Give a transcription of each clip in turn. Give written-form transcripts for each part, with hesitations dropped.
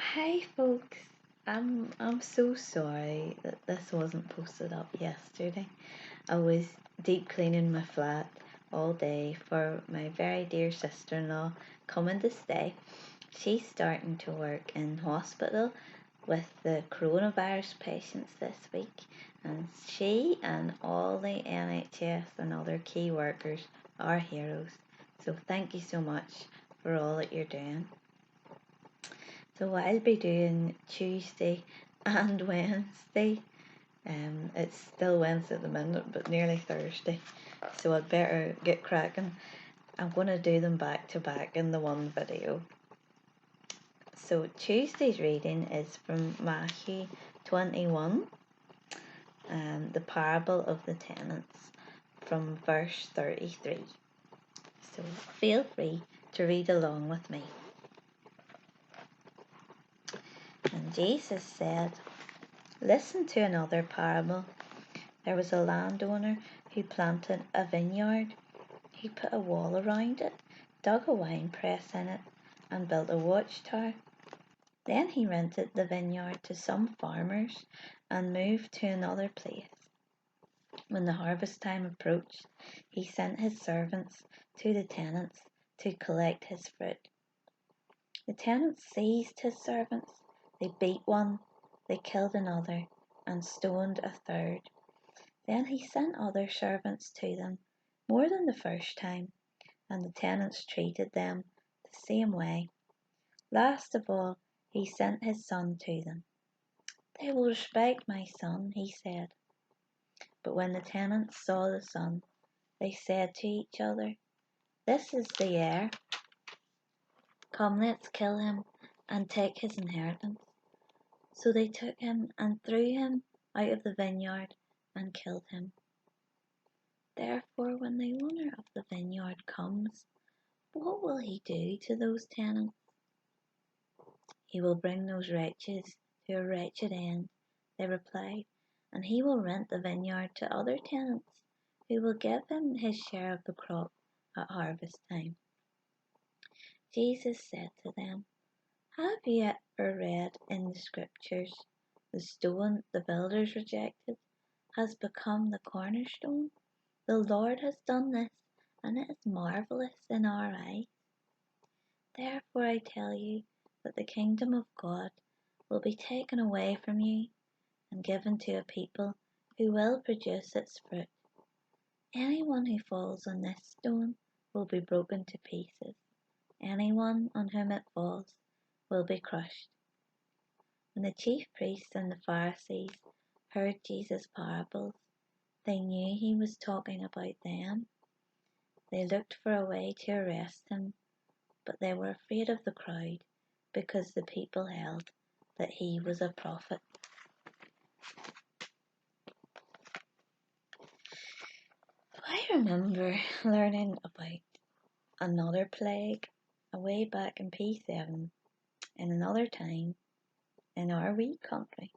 Hi folks, I'm so sorry that this wasn't posted up yesterday. I was deep cleaning my flat all day for my very dear sister-in-law coming to stay. She's starting to work in hospital with the coronavirus patients this week, and she and all the NHS and other key workers are heroes. So thank you so much for all that you're doing. So I'll be doing Tuesday and Wednesday. It's still Wednesday at the minute, but nearly Thursday. So I'd better get cracking. I'm going to do them back to back in the one video. So Tuesday's reading is from Matthew 21, the parable of the tenants, from verse 33. So feel free to read along with me. And Jesus said, "Listen to another parable. There was a landowner who planted a vineyard. He put a wall around it, dug a wine press in it, and built a watchtower. Then he rented the vineyard to some farmers and moved to another place. When the harvest time approached, he sent his servants to the tenants to collect his fruit. The tenants seized his servants. They beat one, they killed another, and stoned a third. Then he sent other servants to them, more than the first time, and the tenants treated them the same way. Last of all, he sent his son to them. They will respect my son, he said. But when the tenants saw the son, they said to each other, this is the heir. Come, let's kill him and take his inheritance. So they took him and threw him out of the vineyard and killed him. Therefore, when the owner of the vineyard comes, what will he do to those tenants? He will bring those wretches to a wretched end, they replied, and he will rent the vineyard to other tenants, who will give him his share of the crop at harvest time. Jesus said to them, have you ever read in the scriptures, the stone the builders rejected has become the cornerstone? The Lord has done this, and it is marvellous in our eyes. Therefore I tell you that the kingdom of God will be taken away from you and given to a people who will produce its fruit. Anyone who falls on this stone will be broken to pieces. Anyone on whom it falls will be crushed. When the chief priests and the Pharisees heard Jesus' parables, they knew he was talking about them. They looked for a way to arrest him, but they were afraid of the crowd because the people held that he was a prophet. I remember learning about another plague way back in P7 in another time in our wee country.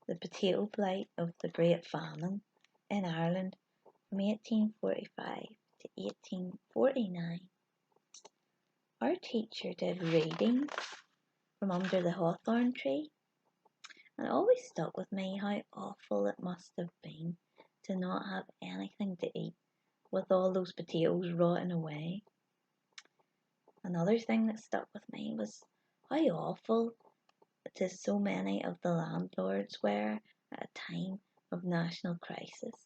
The potato blight of the Great Famine in Ireland from 1845 to 1849. Our teacher did readings from under the hawthorn tree, and it always stuck with me how awful it must have been to not have anything to eat with all those potatoes rotting away. Another thing that stuck with me was how awful to so many of the landlords were at a time of national crisis.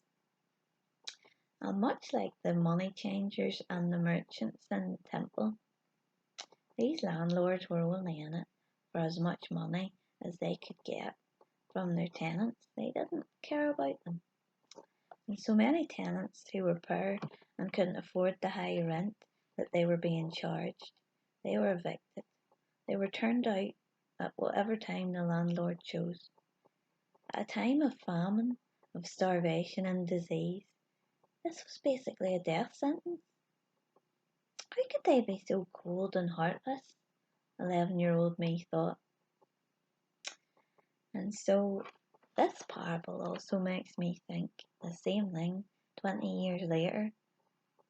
And much like the money changers and the merchants in the temple, these landlords were only in it for as much money as they could get from their tenants. They didn't care about them. And so many tenants who were poor and couldn't afford the high rent that they were being charged, they were evicted. They were turned out at whatever time the landlord chose. At a time of famine, of starvation and disease, this was basically a death sentence. How could they be so cold and heartless? 11-year-old me thought. And so this parable also makes me think the same thing 20 years later,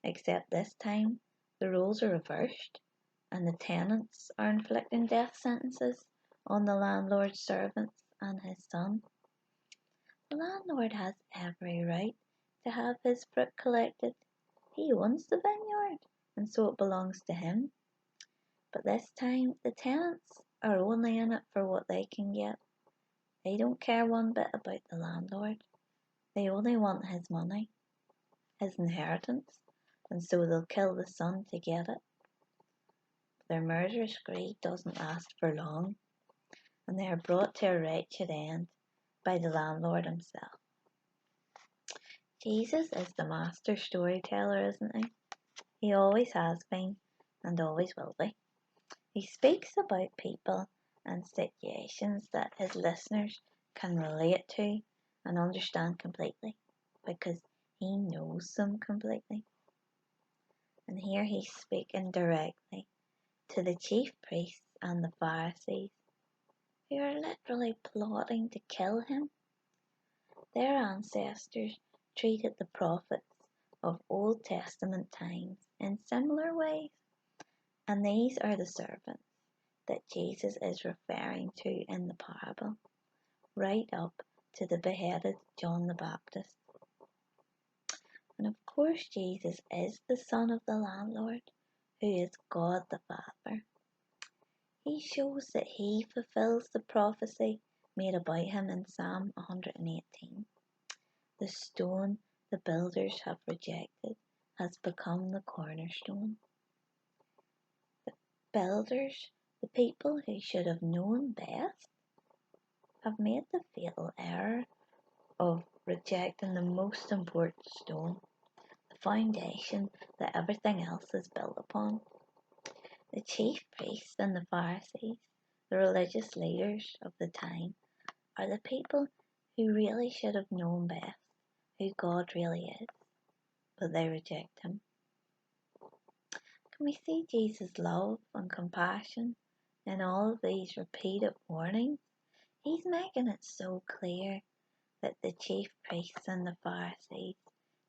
except this time the roles are reversed. and the tenants are inflicting death sentences on the landlord's servants and his son. The landlord has every right to have his fruit collected. He owns the vineyard, and so it belongs to him. But this time the tenants are only in it for what they can get. They don't care one bit about the landlord. They only want his money, his inheritance, and so they'll kill the son to get it. Their murderous greed doesn't last for long, and they are brought to a wretched end by the landlord himself. Jesus is the master storyteller, isn't he? He always has been and always will be. He speaks about people and situations that his listeners can relate to and understand completely because he knows them completely. And here he's speaking directly to the chief priests and the Pharisees, who are literally plotting to kill him. Their ancestors treated the prophets of Old Testament times in similar ways, and these are the servants that Jesus is referring to in the parable, right up to the beheaded John the Baptist. And of course, Jesus is the son of the landlord, who is God the Father. He shows that he fulfills the prophecy made about him in Psalm 118. The stone the builders have rejected has become the cornerstone. The builders, the people who should have known best, have made the fatal error of rejecting the most important stone, the foundation that everything else is built upon. The chief priests and the Pharisees, the religious leaders of the time, are the people who really should have known best who God really is, but they reject him. Can we see Jesus' love and compassion in all of these repeated warnings? He's making it so clear that the chief priests and the Pharisees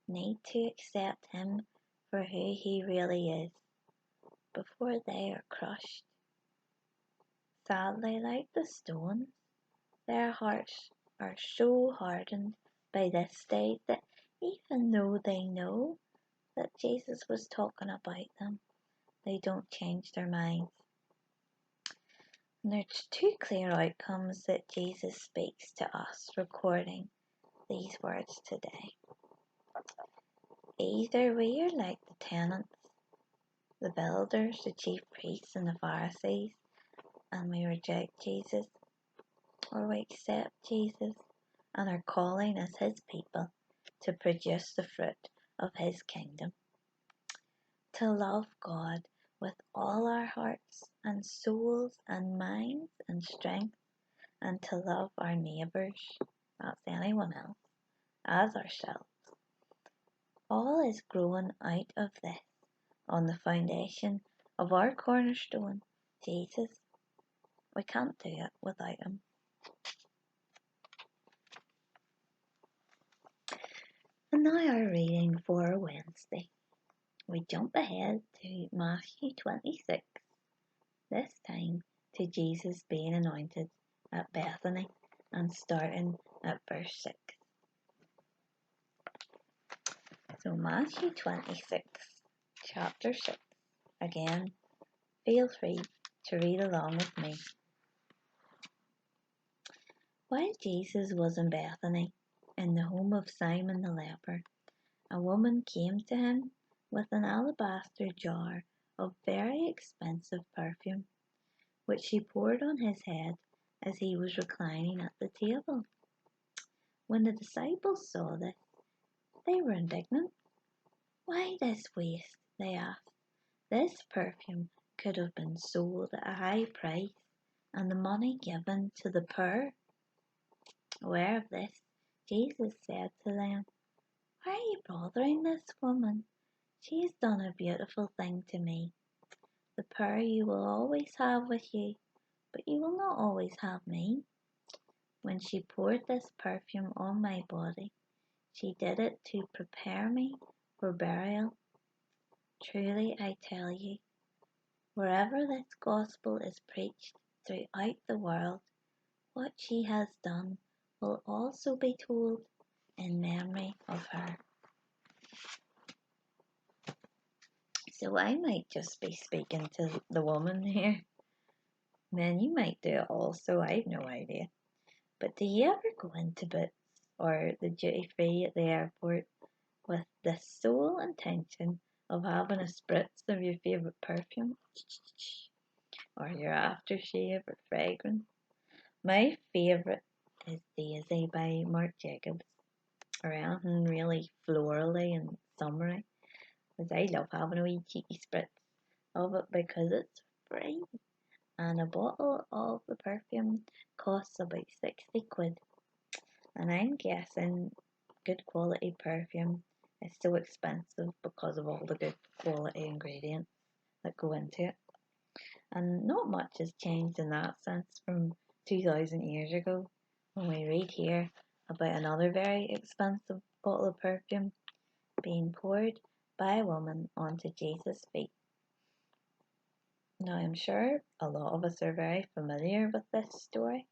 need to accept him for who he really is before they are crushed. Sadly, like the stones, their hearts are so hardened by this state that even though they know that Jesus was talking about them, they don't change their minds. And there's two clear outcomes that Jesus speaks to us recording these words today. Either we are like the tenants, the builders, the chief priests, and the Pharisees, and we reject Jesus, or we accept Jesus and are calling as his people to produce the fruit of his kingdom. To love God with all our hearts and souls and minds and strength, and to love our neighbours, that's anyone else, as ourselves. All is growing out of this on the foundation of our cornerstone, Jesus. We can't do it without him. And now our reading for Wednesday. We jump ahead to Matthew 26, this time to Jesus being anointed at Bethany and starting at verse 6. So Matthew 26, chapter 6. Again, feel free to read along with me. While Jesus was in Bethany, in the home of Simon the leper, a woman came to him with an alabaster jar of very expensive perfume, which she poured on his head as he was reclining at the table. When the disciples saw this, they were indignant. "Why this waste?" they asked. "This perfume could have been sold at a high price and the money given to the poor." Aware of this, Jesus said to them, "Why are you bothering this woman? She has done a beautiful thing to me. The poor you will always have with you, but you will not always have me. When she poured this perfume on my body, she did it to prepare me for burial. Truly I tell you, Wherever this gospel is preached throughout the world, what she has done will also be told in memory of her. So I might just be speaking to the woman here. Man, you might do it also, I've no idea. But do you ever go into Boots or the duty free at the airport with the sole intention of having a spritz of your favourite perfume? Or your aftershave or fragrance? My favourite is Daisy by Marc Jacobs, or anything really florally and summery, because I love having a wee cheeky spritz of it because it's free. And a bottle of the perfume costs about 60 quid. And I'm guessing good quality perfume is so expensive because of all the good quality ingredients that go into it. And not much has changed in that sense from 2000 years ago when we read here about another very expensive bottle of perfume being poured by a woman onto Jesus' feet. Now, I'm sure a lot of us are very familiar with this story,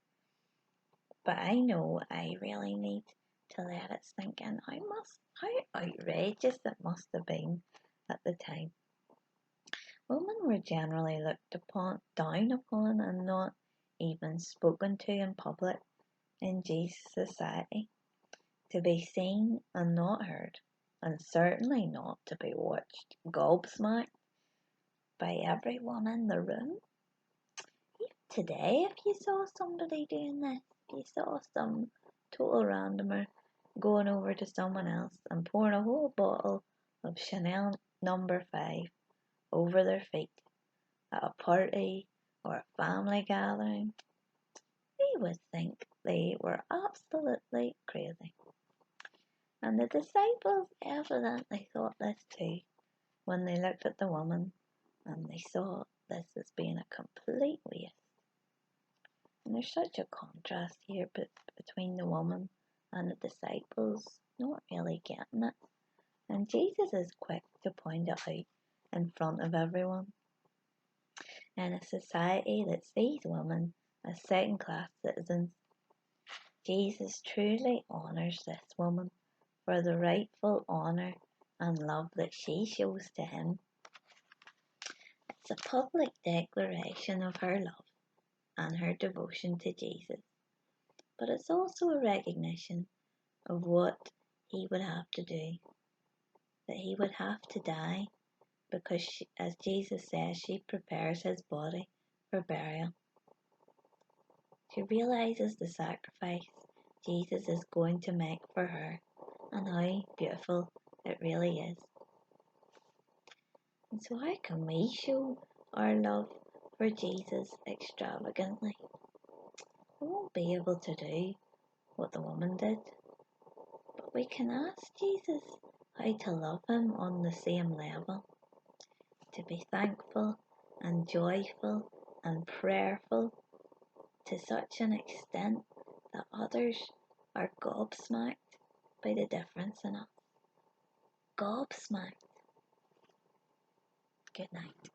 but I know I really need to let it sink in how outrageous it must have been at the time. Women were generally looked down upon, and not even spoken to in public in Jesus' society, to be seen and not heard, and certainly not to be watched gobsmacked by everyone in the room. Even today, if you saw somebody doing this, if you saw some total randomer going over to someone else and pouring a whole bottle of Chanel No. 5 over their feet at a party or a family gathering, they would think they were absolutely crazy. And the disciples evidently thought this too when they looked at the woman and they saw this as being a complete waste. And there's such a contrast here between the woman and the disciples not really getting it. And Jesus is quick to point it out in front of everyone. In a society that sees women as second-class citizens, Jesus truly honours this woman for the rightful honour and love that she shows to him. It's a public declaration of her love and her devotion to Jesus, but it's also a recognition of what he would have to do, that he would have to die, because as Jesus says, she prepares his body for burial. She realizes the sacrifice Jesus is going to make for her and how beautiful it really is. And so how can we show our love for Jesus extravagantly? We won't be able to do what the woman did, but we can ask Jesus how to love him on the same level, to be thankful and joyful and prayerful to such an extent that others are gobsmacked by the difference in us. Gobsmacked. Good night.